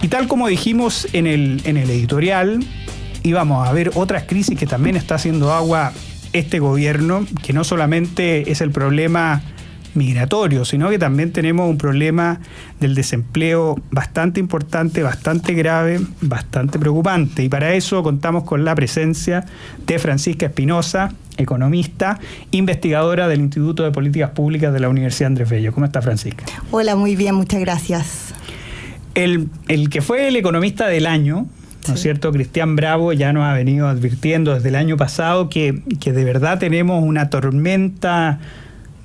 Y tal como dijimos en el editorial, íbamos a ver otras crisis que también está haciendo agua este gobierno, que no solamente es el problema migratorio, sino que también tenemos un problema del desempleo bastante importante, bastante grave, bastante preocupante. Y para eso contamos con la presencia de Francisca Espinosa, economista, investigadora del Instituto de Políticas Públicas de la Universidad Andrés Bello. ¿Cómo está, Francisca? Hola, muy bien, muchas gracias. El que fue el economista del año, ¿no es cierto? Cristian Bravo ya nos ha venido advirtiendo desde el año pasado que de verdad tenemos una tormenta,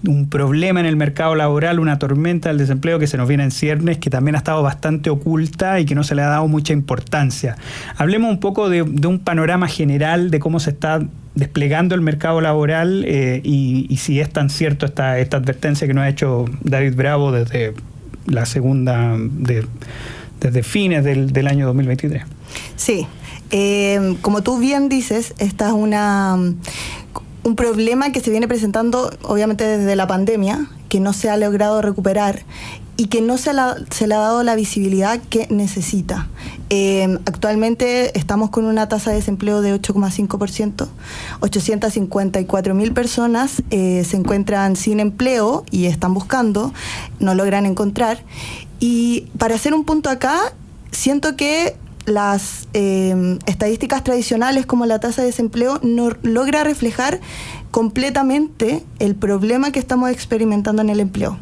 un problema en el mercado laboral, una tormenta del desempleo que se nos viene en ciernes, que también ha estado bastante oculta y que no se le ha dado mucha importancia. Hablemos un poco de un panorama general de cómo se está desplegando el mercado laboral y si es tan cierto esta advertencia que nos ha hecho David Bravo desde la segunda, desde fines del año 2023. Sí, como tú bien dices, esta es un problema que se viene presentando obviamente desde la pandemia, que no se ha logrado recuperar y que no se le ha dado la visibilidad que necesita. Actualmente estamos con una tasa de desempleo de 8,5%. 854.000 personas se encuentran sin empleo y están buscando, no logran encontrar. Y para hacer un punto acá, siento que las estadísticas tradicionales como la tasa de desempleo no logra reflejar completamente el problema que estamos experimentando en el empleo.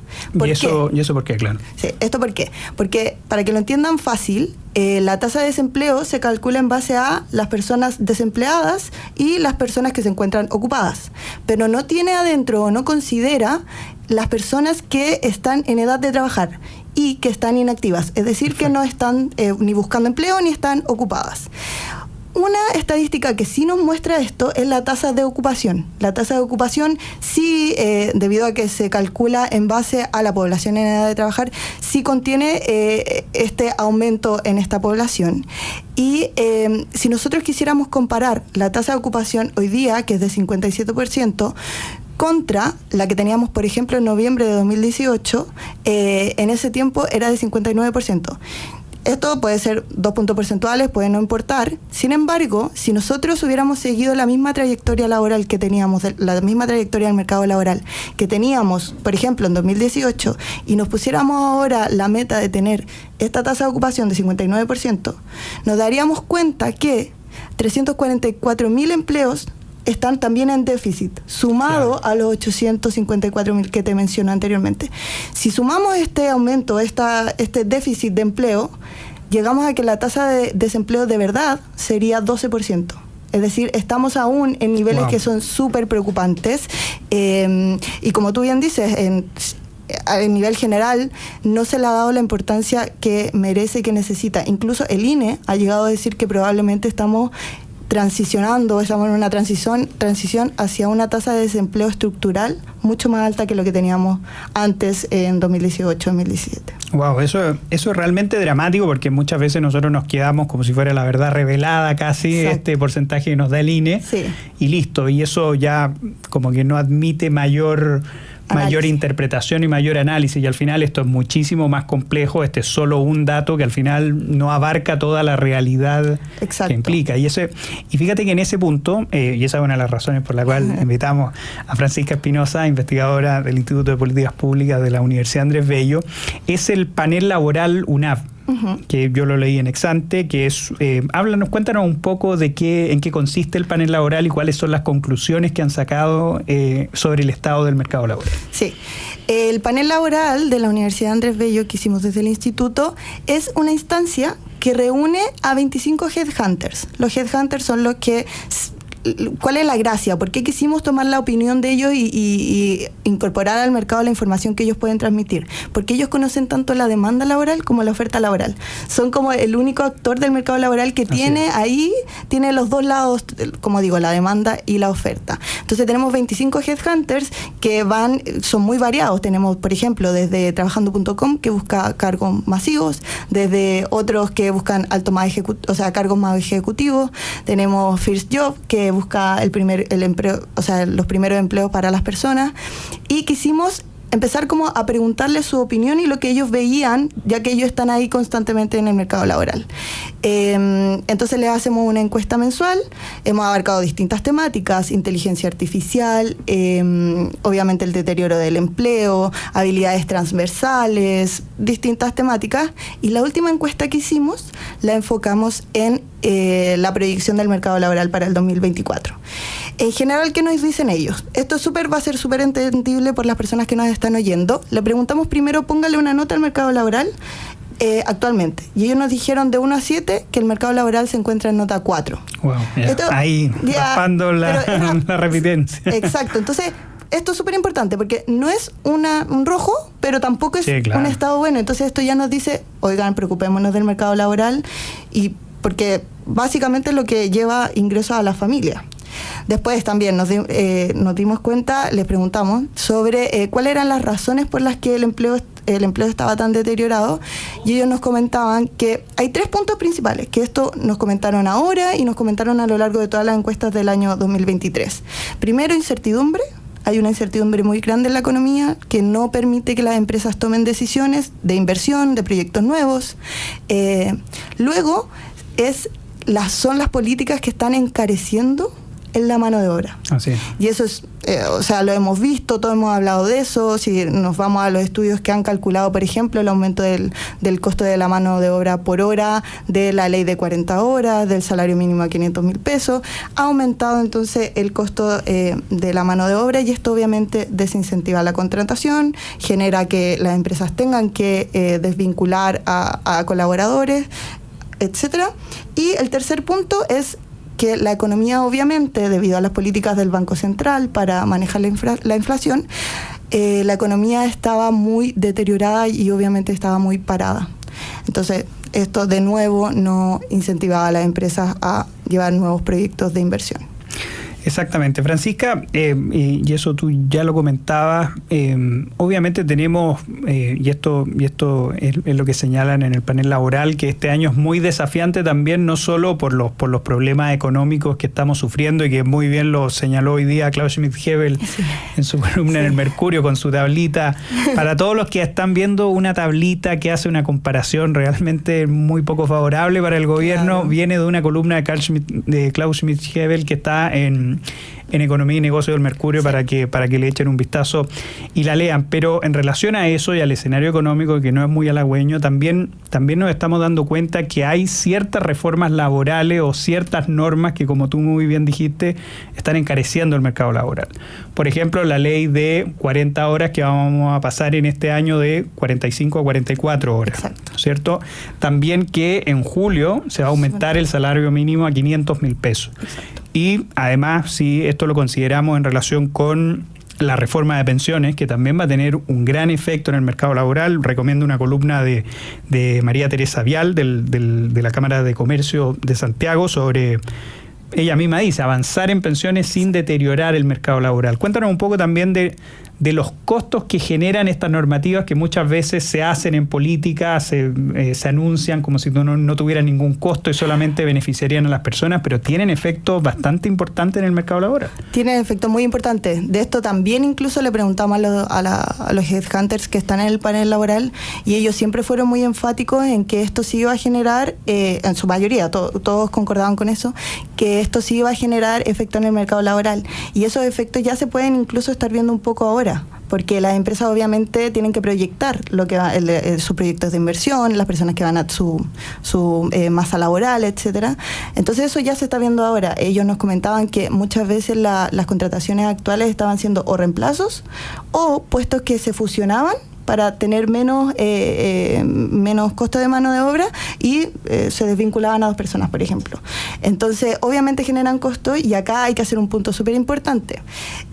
¿Y eso por qué, claro? Sí, ¿esto por qué? Porque, para que lo entiendan fácil, la tasa de desempleo se calcula en base a las personas desempleadas y las personas que se encuentran ocupadas, pero no tiene adentro o no considera las personas que están en edad de trabajar y que están inactivas, es decir, que no están ni buscando empleo ni están ocupadas. Una estadística que sí nos muestra esto es la tasa de ocupación. La tasa de ocupación sí, debido a que se calcula en base a la población en edad de trabajar, sí contiene este aumento en esta población. Y si nosotros quisiéramos comparar la tasa de ocupación hoy día, que es de 57%, contra la que teníamos, por ejemplo, en noviembre de 2018, en ese tiempo era de 59%. Esto puede ser 2 puntos porcentuales, puede no importar. Sin embargo, si nosotros hubiéramos seguido la misma trayectoria laboral que teníamos, la misma trayectoria del mercado laboral que teníamos, por ejemplo, en 2018, y nos pusiéramos ahora la meta de tener esta tasa de ocupación de 59%, nos daríamos cuenta que 344.000 empleos están también en déficit, sumado a los 854.000 que te mencioné anteriormente. Si sumamos este aumento, este déficit de empleo, llegamos a que la tasa de desempleo de verdad sería 12%. Es decir, estamos aún en niveles que son súper preocupantes. Y como tú bien dices, a nivel general no se le ha dado la importancia que merece y que necesita. Incluso el INE ha llegado a decir que probablemente estamos en una transición hacia una tasa de desempleo estructural mucho más alta que lo que teníamos antes en 2018-2017. Wow, eso es realmente dramático, porque muchas veces nosotros nos quedamos como si fuera la verdad revelada casi. Exacto. Este porcentaje que nos da el INE, sí, y listo, y eso ya como que no admite mayor interpretación y mayor análisis, y al final esto es muchísimo más complejo. Este es solo un dato que al final no abarca toda la realidad. Exacto. Que implica. Y fíjate que en ese punto, y esa es una de las razones por la cual invitamos a Francisca Espinosa, investigadora del Instituto de Políticas Públicas de la Universidad Andrés Bello, es el panel laboral UNAV, que yo lo leí en Exante, que es, cuéntanos un poco en qué consiste el panel laboral y cuáles son las conclusiones que han sacado sobre el estado del mercado laboral. Sí, el panel laboral de la Universidad Andrés Bello que hicimos desde el instituto es una instancia que reúne a 25 headhunters. Los headhunters son los que... ¿Cuál es la gracia? ¿Por qué quisimos tomar la opinión de ellos y incorporar al mercado la información que ellos pueden transmitir? Porque ellos conocen tanto la demanda laboral como la oferta laboral. Son como el único actor del mercado laboral que tiene los dos lados, como digo, la demanda y la oferta. Entonces tenemos 25 headhunters que son muy variados. Tenemos, por ejemplo, desde trabajando.com, que busca cargos masivos, desde otros que buscan cargos más ejecutivos. Tenemos First Job, que busca el empleo, los primeros empleos para las personas, y quisimos empezar como a preguntarles su opinión y lo que ellos veían, ya que ellos están ahí constantemente en el mercado laboral. Entonces les hacemos una encuesta mensual, hemos abarcado distintas temáticas, inteligencia artificial, obviamente el deterioro del empleo, habilidades transversales, distintas temáticas, y la última encuesta que hicimos la enfocamos en la proyección del mercado laboral para el 2024. En general, ¿qué nos dicen ellos? Esto va a ser súper entendible por las personas que nos están oyendo. Le preguntamos primero, póngale una nota al mercado laboral actualmente. Y ellos nos dijeron de 1 a 7 que el mercado laboral se encuentra en nota 4. Wow, ahí, raspando la repitencia. Exacto, entonces esto es súper importante porque no es un rojo, pero tampoco es un estado bueno. Entonces esto ya nos dice, oigan, preocupémonos del mercado laboral, y porque básicamente es lo que lleva ingresos a la familia. Después también nos dimos cuenta, les preguntamos sobre cuáles eran las razones por las que el empleo estaba tan deteriorado, y ellos nos comentaban que hay 3 puntos principales, que esto nos comentaron ahora y nos comentaron a lo largo de todas las encuestas del año 2023. Primero, incertidumbre. Hay una incertidumbre muy grande en la economía que no permite que las empresas tomen decisiones de inversión, de proyectos nuevos. Luego, son las políticas que están encareciendo en la mano de obra. Así es. Y eso es, lo hemos visto, todos hemos hablado de eso. Si nos vamos a los estudios que han calculado, por ejemplo, el aumento del costo de la mano de obra por hora, de la ley de 40 horas, del salario mínimo a 500.000 pesos, ha aumentado entonces el costo de la mano de obra, y esto obviamente desincentiva la contratación, genera que las empresas tengan que desvincular a colaboradores, etcétera. Y el tercer punto es que la economía, obviamente, debido a las políticas del Banco Central para manejar la inflación, la economía estaba muy deteriorada y obviamente estaba muy parada. Entonces, esto de nuevo no incentivaba a las empresas a llevar nuevos proyectos de inversión. Exactamente, Francisca, y eso tú ya lo comentabas, obviamente tenemos, y esto es lo que señalan en el panel laboral, que este año es muy desafiante también, no solo por los problemas económicos que estamos sufriendo, y que muy bien lo señaló hoy día Klaus Schmidt-Hebel en su columna en el Mercurio con su tablita. Para todos los que están viendo una tablita que hace una comparación realmente muy poco favorable para el gobierno, viene de una columna de Klaus Schmidt-Hebel que está en Economía y Negocio del Mercurio, para que le echen un vistazo y la lean. Pero en relación a eso y al escenario económico, que no es muy halagüeño, también nos estamos dando cuenta que hay ciertas reformas laborales o ciertas normas que, como tú muy bien dijiste, están encareciendo el mercado laboral. Por ejemplo, la ley de 40 horas que vamos a pasar en este año de 45 a 44 horas. Exacto. ¿Cierto? También que en julio se va a aumentar el salario mínimo a 500.000 pesos. Exacto. Y además, si esto lo consideramos en relación con la reforma de pensiones, que también va a tener un gran efecto en el mercado laboral, recomiendo una columna de María Teresa Vial de la Cámara de Comercio de Santiago sobre, ella misma dice, avanzar en pensiones sin deteriorar el mercado laboral. Cuéntanos un poco también de los costos que generan estas normativas que muchas veces se hacen en política, se anuncian como si no tuvieran ningún costo y solamente beneficiarían a las personas, pero tienen efectos bastante importantes en el mercado laboral. Tienen efectos muy importantes. De esto también incluso le preguntamos a los headhunters que están en el panel laboral, y ellos siempre fueron muy enfáticos en que esto sí iba a generar, en su mayoría, todos concordaban con eso, que esto sí iba a generar efecto en el mercado laboral. Y esos efectos ya se pueden incluso estar viendo un poco ahora, porque las empresas obviamente tienen que proyectar lo que sus proyectos de inversión, las personas que van a su masa laboral, etcétera. Entonces eso ya se está viendo ahora. Ellos nos comentaban que muchas veces las contrataciones actuales estaban siendo o reemplazos o puestos que se fusionaban para tener menos costo de mano de obra, y se desvinculaban a 2 personas, por ejemplo. Entonces, obviamente generan costos, y acá hay que hacer un punto súper importante.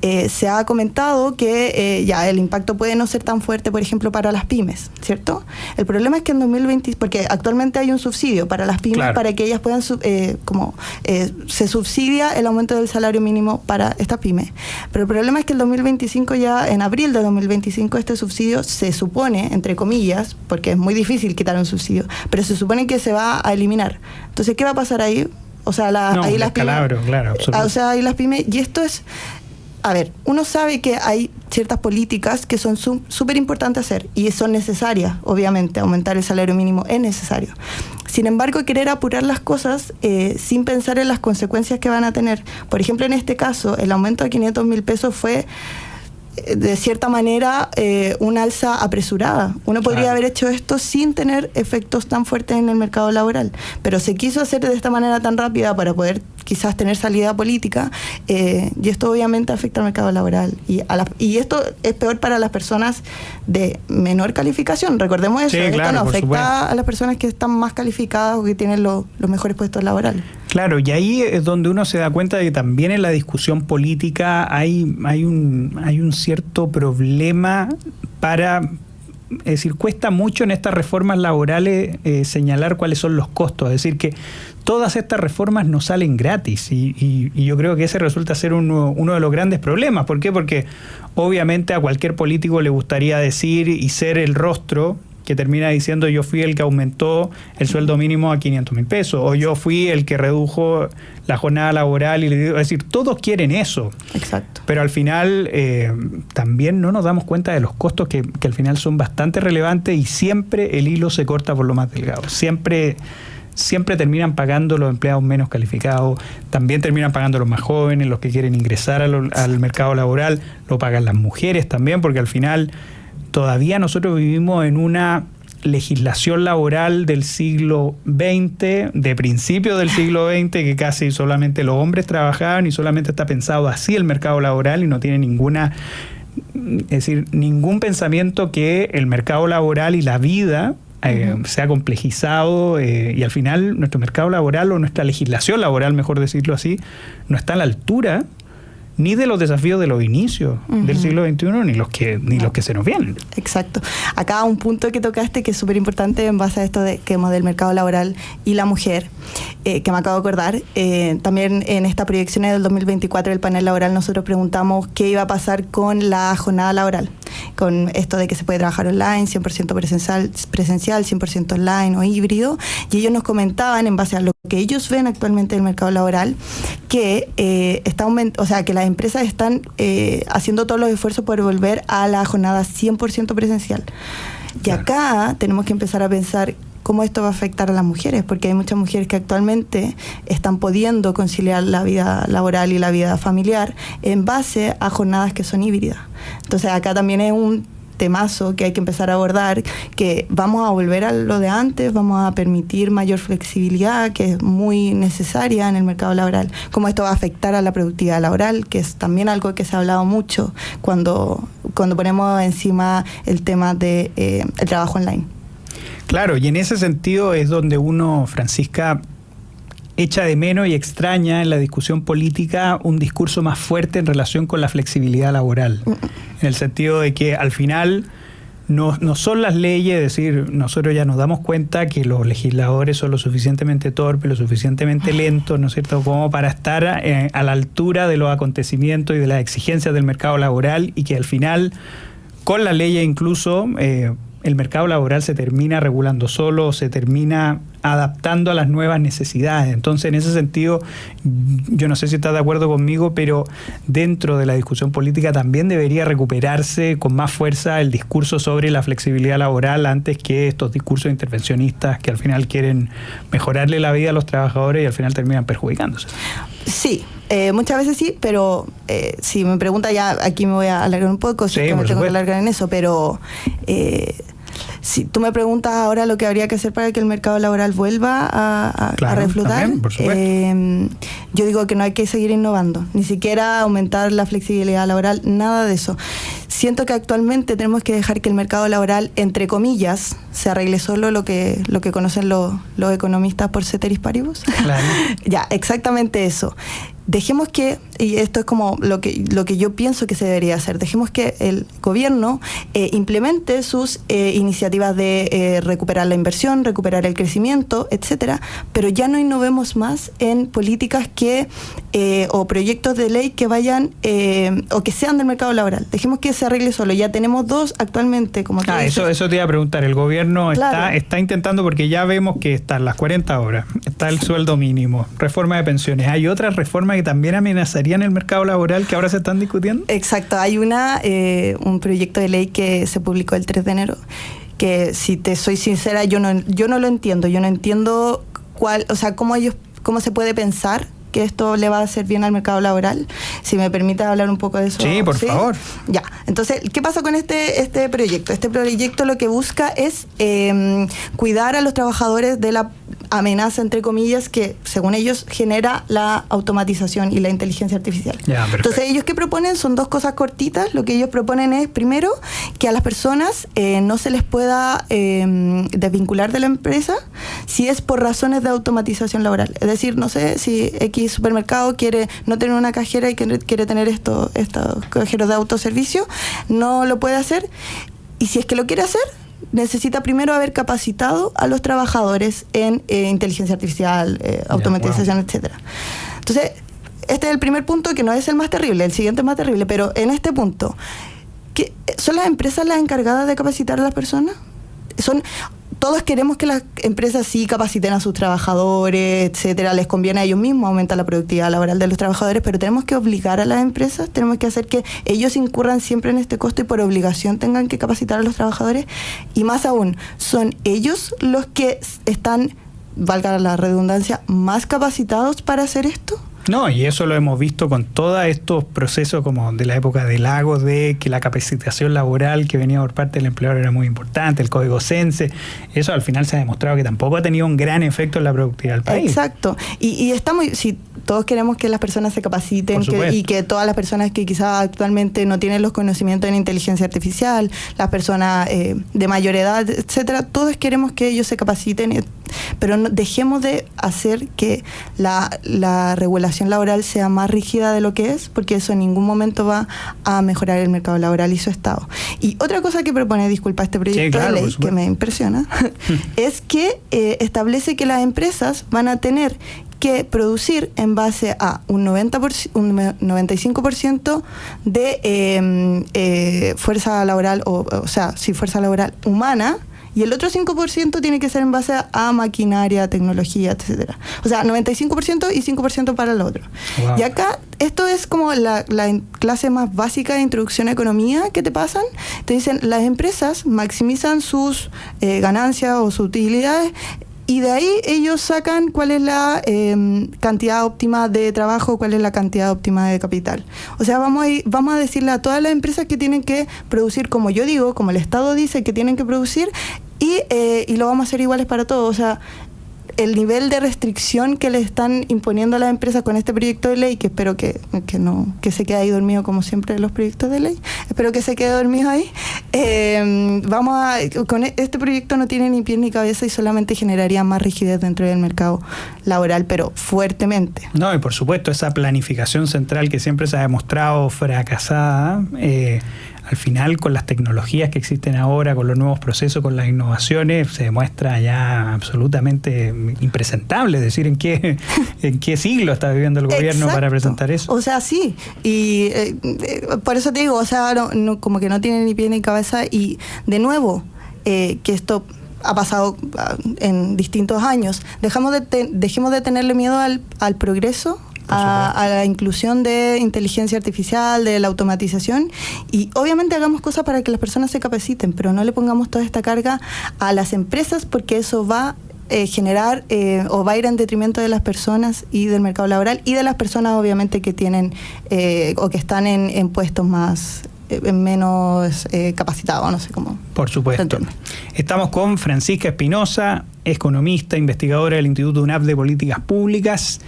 Se ha comentado que ya el impacto puede no ser tan fuerte, por ejemplo, para las pymes, ¿cierto? El problema es que en 2020, porque actualmente hay un subsidio para las pymes, claro, para que ellas puedan, se subsidia el aumento del salario mínimo para estas pymes. Pero el problema es que el 2025, ya en abril de 2025, este subsidio se supone, entre comillas, porque es muy difícil quitar un subsidio, pero se supone que se va a eliminar. Entonces, ¿qué va a pasar ahí? O sea, ahí las pymes, claro, y esto es a ver, uno sabe que hay ciertas políticas que son súper importantes hacer y son necesarias, obviamente, aumentar el salario mínimo es necesario. Sin embargo, querer apurar las cosas sin pensar en las consecuencias que van a tener. Por ejemplo, en este caso, el aumento de 500.000 pesos fue, de cierta manera, una alza apresurada. Uno podría haber hecho esto sin tener efectos tan fuertes en el mercado laboral, pero se quiso hacer de esta manera tan rápida para poder quizás tener salida política, y esto obviamente afecta al mercado laboral. Y esto es peor para las personas de menor calificación. Recordemos eso, esto no afecta a las personas que están más calificadas o que tienen los mejores puestos laborales. Claro, y ahí es donde uno se da cuenta de que también en la discusión política hay un cierto problema para... Es decir, cuesta mucho en estas reformas laborales señalar cuáles son los costos. Es decir, que todas estas reformas no salen gratis y yo creo que ese resulta ser uno de los grandes problemas. ¿Por qué? Porque obviamente a cualquier político le gustaría decir y ser el rostro que termina diciendo yo fui el que aumentó el sueldo mínimo a 500.000 pesos o yo fui el que redujo la jornada laboral. Es decir, todos quieren eso. Exacto. Pero al final también no nos damos cuenta de los costos que al final son bastante relevantes y siempre el hilo se corta por lo más delgado. Siempre terminan pagando los empleados menos calificados, también terminan pagando los más jóvenes, los que quieren ingresar al mercado laboral, lo pagan las mujeres también, porque al final todavía nosotros vivimos en una legislación laboral del siglo XX, de principios del siglo XX, que casi solamente los hombres trabajaban y solamente está pensado así el mercado laboral y no tiene ningún pensamiento que el mercado laboral y la vida se ha complejizado y al final nuestro mercado laboral o nuestra legislación laboral, mejor decirlo así, no está a la altura ni de los desafíos de los inicios del siglo XXI, ni los que se nos vienen. Exacto. Acá un punto que tocaste que es súper importante en base a esto del mercado laboral y la mujer, que me acabo de acordar. También en esta proyección del 2024 del panel laboral nosotros preguntamos qué iba a pasar con la jornada laboral, con esto de que se puede trabajar online, 100% presencial, 100% online o híbrido, y ellos nos comentaban en base a lo que ellos ven actualmente en el mercado laboral que que las empresas están haciendo todos los esfuerzos por volver a la jornada 100% presencial. Y acá tenemos que empezar a pensar cómo esto va a afectar a las mujeres, porque hay muchas mujeres que actualmente están pudiendo conciliar la vida laboral y la vida familiar en base a jornadas que son híbridas. Entonces acá también es un temazo que hay que empezar a abordar, que vamos a volver a lo de antes, vamos a permitir mayor flexibilidad, que es muy necesaria en el mercado laboral, cómo esto va a afectar a la productividad laboral, que es también algo que se ha hablado mucho cuando ponemos encima el tema de el trabajo online. Claro, y en ese sentido es donde uno, Francisca, echa de menos y extraña en la discusión política un discurso más fuerte en relación con la flexibilidad laboral. En el sentido de que al final no son las leyes, es decir, nosotros ya nos damos cuenta que los legisladores son lo suficientemente torpes, lo suficientemente lentos, ¿no es cierto?, como para estar a la altura de los acontecimientos y de las exigencias del mercado laboral, y que al final, con las leyes incluso, el mercado laboral se termina regulando solo, se termina adaptando a las nuevas necesidades. Entonces, en ese sentido, yo no sé si estás de acuerdo conmigo, pero dentro de la discusión política también debería recuperarse con más fuerza el discurso sobre la flexibilidad laboral antes que estos discursos intervencionistas que al final quieren mejorarle la vida a los trabajadores y al final terminan perjudicándose. Sí, muchas veces sí, pero si me pregunta ya, aquí me voy a alargar un poco, sí, que me tengo que alargar en eso, pero si tú me preguntas ahora lo que habría que hacer para que el mercado laboral vuelva a reflotar, también, por supuesto. Yo digo que no hay que seguir innovando, ni siquiera aumentar la flexibilidad laboral, nada de eso. Siento que actualmente tenemos que dejar que el mercado laboral, entre comillas, se arregle solo lo que conocen los economistas por ceteris paribus. Claro. Ya, exactamente eso. Dejemos que, y esto es como lo que yo pienso que se debería hacer, dejemos que el gobierno implemente sus iniciativas de recuperar la inversión, recuperar el crecimiento, etcétera, pero ya no innovemos más en políticas o proyectos de ley que vayan o que sean del mercado laboral. Dejemos que se se arregle solo. Ya tenemos 2 actualmente, como tú dices. Eso te iba a preguntar. El gobierno está intentando, porque ya vemos que están las 40 horas, está el sueldo mínimo, reforma de pensiones. ¿Hay otras reformas que también amenazarían el mercado laboral que ahora se están discutiendo? Exacto. Hay un proyecto de ley que se publicó el 3 de enero, que, si te soy sincera, yo no lo entiendo. Yo no entiendo cómo se puede pensar que esto le va a hacer bien al mercado laboral. Si me permite hablar un poco de eso. Sí, por favor. Ya. Entonces, ¿qué pasa con este proyecto? Este proyecto lo que busca es cuidar a los trabajadores de la amenaza, entre comillas, que según ellos genera la automatización y la inteligencia artificial. Ya, entonces, ellos que proponen son 2 cosas cortitas. Lo que ellos proponen es, primero, que a las personas no se les pueda desvincular de la empresa si es por razones de automatización laboral. Es decir, no sé, si X supermercado quiere no tener una cajera y quiere tener estos cajeros de autoservicio, no lo puede hacer. Y si es que lo quiere hacer, necesita primero haber capacitado a los trabajadores en inteligencia artificial, automatización, etcétera. Entonces, este es el primer punto, que no es el más terrible, el siguiente es más terrible, pero en este punto, ¿son las empresas las encargadas de capacitar a las personas? Todos queremos que las empresas sí capaciten a sus trabajadores, etcétera, les conviene a ellos mismos, aumenta la productividad laboral de los trabajadores, pero tenemos que obligar a las empresas, tenemos que hacer que ellos incurran siempre en este costo y por obligación tengan que capacitar a los trabajadores. Y más aún, ¿son ellos los que están, valga la redundancia, más capacitados para hacer esto? No, y eso lo hemos visto con todos estos procesos como de la época de Lagos, de que la capacitación laboral que venía por parte del empleador era muy importante, el código CENSE. Eso al final se ha demostrado que tampoco ha tenido un gran efecto en la productividad del país. Exacto. Y está si todos queremos que las personas se capaciten y que todas las personas que quizás actualmente no tienen los conocimientos en inteligencia artificial, las personas de mayor edad, etcétera, todos queremos que ellos se capaciten, pero no, dejemos de hacer que la regulación laboral sea más rígida de lo que es, porque eso en ningún momento va a mejorar el mercado laboral y su estado. Y otra cosa que propone, disculpa, este proyecto de ley, que me impresiona, es que establece que las empresas van a tener que producir en base a un 95% de fuerza laboral, fuerza laboral humana, y el otro 5% tiene que ser en base a maquinaria, tecnología, etcétera. O sea, 95% y 5% para el otro. Wow. Y acá, esto es como la clase más básica de introducción a economía que te pasan. Te dicen, las empresas maximizan sus ganancias o sus utilidades, y de ahí ellos sacan cuál es la cantidad óptima de trabajo, cuál es la cantidad óptima de capital. O sea, vamos a decirle a todas las empresas que tienen que producir, como yo digo, como el Estado dice que tienen que producir, y lo vamos a hacer iguales para todos. O sea, el nivel de restricción que le están imponiendo a las empresas con este proyecto de ley, que espero que se quede ahí dormido como siempre los proyectos de ley, espero que se quede dormido ahí, con este proyecto no tiene ni pie ni cabeza y solamente generaría más rigidez dentro del mercado laboral, pero fuertemente. No, y por supuesto esa planificación central que siempre se ha demostrado fracasada, al final, con las tecnologías que existen ahora, con los nuevos procesos, con las innovaciones, se demuestra ya absolutamente impresentable. Es decir, ¿en qué siglo está viviendo el gobierno? Exacto. Para presentar eso? O sea, sí. Y por eso te digo, o sea, como que no tiene ni pie ni cabeza. Y de nuevo, que esto ha pasado en distintos años. Dejemos de tenerle miedo al progreso, a la inclusión de inteligencia artificial, de la automatización, y obviamente hagamos cosas para que las personas se capaciten, pero no le pongamos toda esta carga a las empresas, porque eso va a generar o va a ir en detrimento de las personas y del mercado laboral y de las personas obviamente que tienen o que están en puestos más menos capacitados, no sé cómo. Por supuesto. Estamos con Francisca Espinosa, economista, investigadora del Instituto UNAP de Políticas Públicas.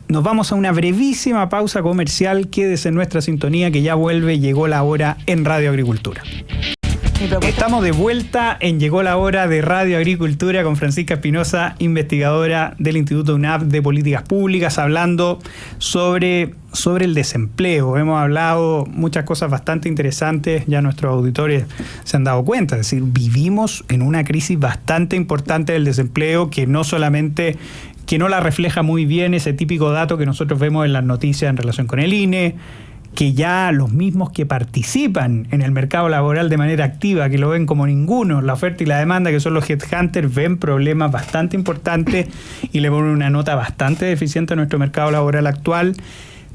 Nos vamos a una brevísima pausa comercial. Quédese en nuestra sintonía, que ya vuelve Llegó la Hora en Radio Agricultura. Estamos de vuelta en Llegó la Hora de Radio Agricultura con Francisca Espinosa, investigadora del Instituto UNAP de Políticas Públicas, hablando sobre el desempleo. Hemos hablado muchas cosas bastante interesantes, ya nuestros auditores se han dado cuenta. Es decir, vivimos en una crisis bastante importante del desempleo, que no la refleja muy bien ese típico dato que nosotros vemos en las noticias en relación con el INE, que ya los mismos que participan en el mercado laboral de manera activa, que lo ven como ninguno, la oferta y la demanda, que son los headhunters, ven problemas bastante importantes y le ponen una nota bastante deficiente a nuestro mercado laboral actual.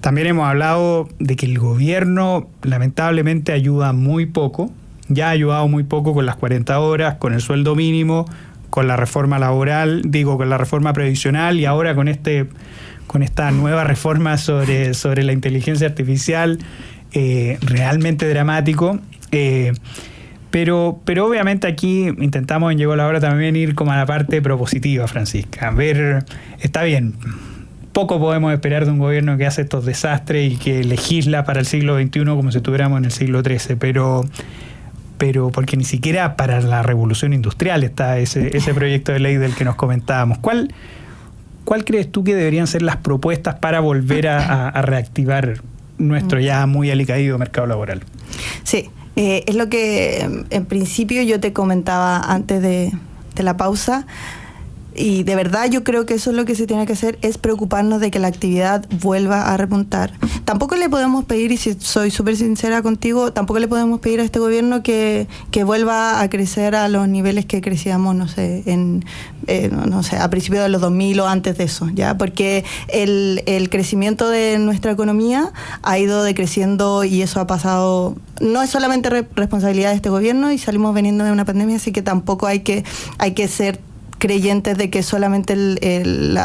También hemos hablado de que el gobierno lamentablemente ayuda muy poco, ya ha ayudado muy poco con las 40 horas, con el sueldo mínimo, con la reforma laboral, con la reforma previsional y ahora con esta nueva reforma sobre la inteligencia artificial, realmente dramático. Pero obviamente aquí intentamos en Llegó la Hora también ir como a la parte propositiva, Francisca. Está bien, poco podemos esperar de un gobierno que hace estos desastres y que legisla para el siglo XXI como si estuviéramos en el siglo XIII, pero porque ni siquiera para la revolución industrial está ese proyecto de ley del que nos comentábamos. ¿Cuál crees tú que deberían ser las propuestas para volver a reactivar nuestro ya muy alicaído mercado laboral? Sí, es lo que en principio yo te comentaba antes de la pausa. Y de verdad yo creo que eso es lo que se tiene que hacer, es preocuparnos de que la actividad vuelva a repuntar. Tampoco le podemos pedir, y si soy súper sincera contigo, tampoco le podemos pedir a este gobierno que vuelva a crecer a los niveles que crecíamos, no sé, a principios de los 2000 o antes de eso, ¿ya? Porque el crecimiento de nuestra economía ha ido decreciendo y eso ha pasado, no es solamente responsabilidad de este gobierno y salimos veniendo de una pandemia, así que tampoco hay que ser creyentes de que solamente el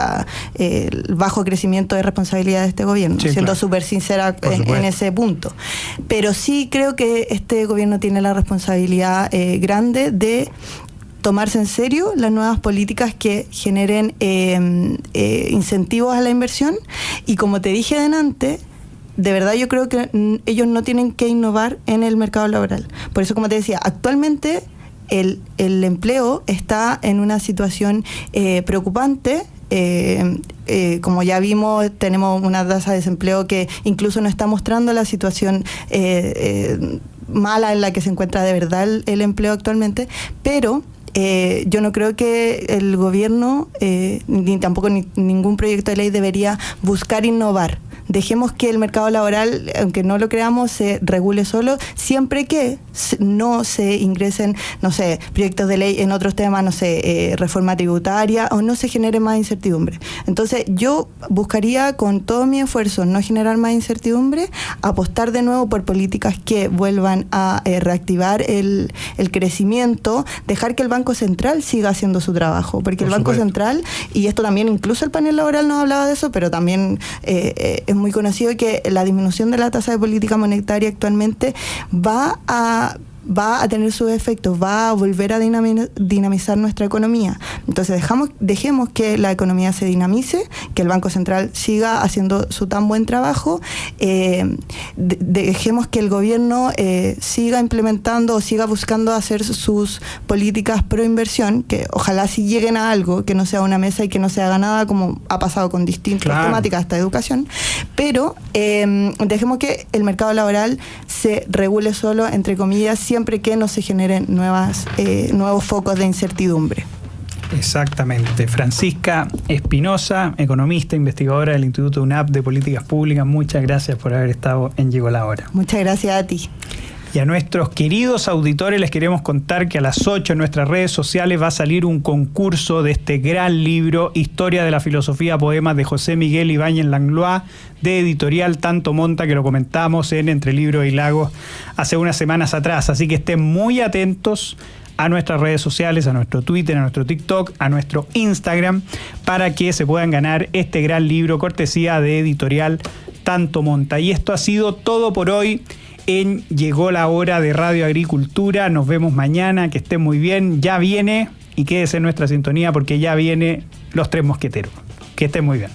bajo crecimiento es responsabilidad de este gobierno, sí, siendo súper sincera en ese punto. Pero sí creo que este gobierno tiene la responsabilidad grande de tomarse en serio las nuevas políticas que generen incentivos a la inversión y, como te dije delante, de verdad yo creo que ellos no tienen que innovar en el mercado laboral. Por eso, como te decía, actualmente el empleo está en una situación preocupante. Como ya vimos, tenemos una tasa de desempleo que incluso nos está mostrando la situación mala en la que se encuentra de verdad el empleo actualmente, pero yo no creo que el gobierno ni tampoco ningún proyecto de ley debería buscar innovar. Dejemos que el mercado laboral, aunque no lo creamos, se regule solo, siempre que no se ingresen, no sé, proyectos de ley en otros temas, no sé, reforma tributaria, o no se genere más incertidumbre. Entonces, yo buscaría con todo mi esfuerzo no generar más incertidumbre, apostar de nuevo por políticas que vuelvan a reactivar el crecimiento, dejar que el Banco Central siga haciendo su trabajo, porque el Banco Central, y esto también incluso el panel laboral nos hablaba de eso, pero también es muy conocido que la disminución de la tasa de política monetaria actualmente va a tener sus efectos, va a volver a dinamizar nuestra economía. Entonces dejemos que la economía se dinamice, que el Banco Central siga haciendo su tan buen trabajo, dejemos que el gobierno siga implementando o siga buscando hacer sus políticas pro inversión, que ojalá sí lleguen a algo, que no sea una mesa y que no se haga nada, como ha pasado con distintas temáticas hasta educación, pero dejemos que el mercado laboral se regule solo, entre comillas, siempre que no se generen nuevos focos de incertidumbre. Exactamente. Francisca Espinosa, economista, investigadora del Instituto UNAP de Políticas Públicas, muchas gracias por haber estado en Llegó la Hora. Muchas gracias a ti. Y a nuestros queridos auditores les queremos contar que a las 8 en nuestras redes sociales va a salir un concurso de este gran libro, Historia de la Filosofía, Poemas de José Miguel Ibáñez Langlois, de editorial Tanto Monta, que lo comentamos en Entre Libros y Lagos hace unas semanas atrás. Así que estén muy atentos a nuestras redes sociales, a nuestro Twitter, a nuestro TikTok, a nuestro Instagram, para que se puedan ganar este gran libro, cortesía de editorial Tanto Monta. Y esto ha sido todo por hoy en Llegó la Hora de Radio Agricultura. Nos vemos mañana, que estén muy bien. Ya viene, y quédese en nuestra sintonía porque ya viene Los Tres Mosqueteros. Que estén muy bien.